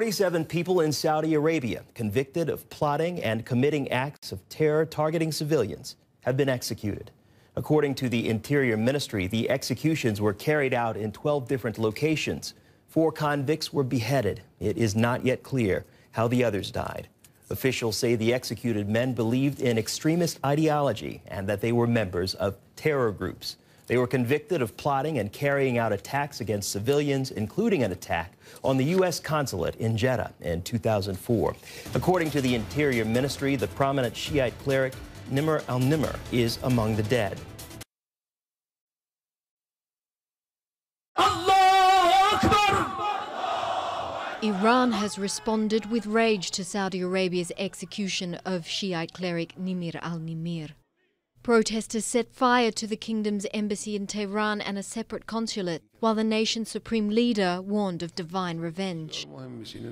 47 people in Saudi Arabia convicted of plotting and committing acts of terror targeting civilians have been executed. According to the Interior Ministry, the executions were carried out in 12 different locations. 4 convicts were beheaded. It is not yet clear how the others died. Officials say the executed men believed in extremist ideology and that they were members of terror groups. They were convicted of plotting and carrying out attacks against civilians, including an attack on the U.S. consulate in Jeddah in 2004. According to the Interior Ministry, the prominent Shiite cleric Nimr is among the dead. Iran has responded with rage to Saudi Arabia's execution of Shiite cleric Nimr. Protesters set fire to the kingdom's embassy in Tehran and a separate consulate, while the nation's supreme leader warned of divine revenge. Sheikh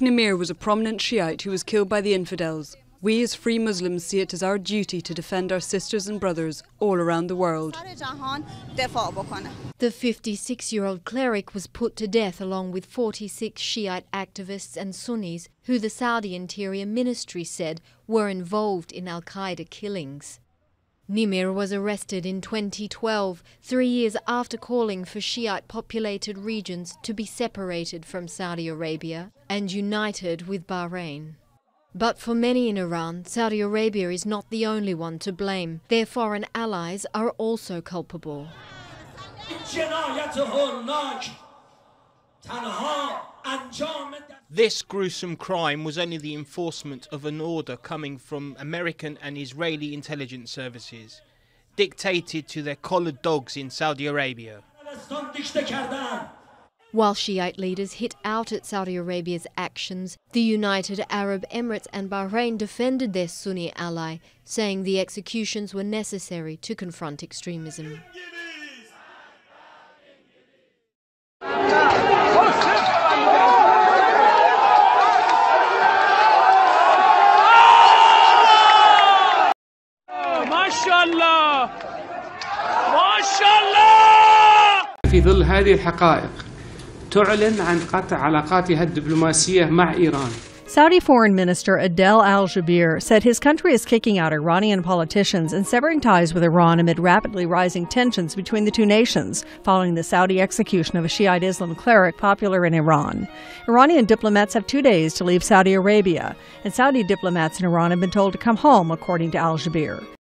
Nimr was a prominent Shiite who was killed by the infidels. We as free Muslims see it as our duty to defend our sisters and brothers all around the world. The 56-year-old cleric was put to death along with 46 Shiite activists and Sunnis who the Saudi Interior Ministry said were involved in al-Qaeda killings. Nimr was arrested in 2012, 3 years after calling for Shiite-populated regions to be separated from Saudi Arabia and united with Bahrain. But for many in Iran, Saudi Arabia is not the only one to blame. Their foreign allies are also culpable. This gruesome crime was only the enforcement of an order coming from American and Israeli intelligence services, dictated to their collared dogs in Saudi Arabia. While Shiite leaders hit out at Saudi Arabia's actions, the United Arab Emirates and Bahrain defended their Sunni ally, saying the executions were necessary to confront extremism. MashaAllah! MashaAllah! في ظل هذه الحقائق تعلن عن قطع علاقاتها الدبلوماسية مع إيران. Saudi Foreign Minister Adel al-Jubeir said his country is kicking out Iranian politicians and severing ties with Iran amid rapidly rising tensions between the two nations following the Saudi execution of a Shiite Islam cleric popular in Iran. Iranian diplomats have 2 days to leave Saudi Arabia, and Saudi diplomats in Iran have been told to come home, according to al-Jubeir.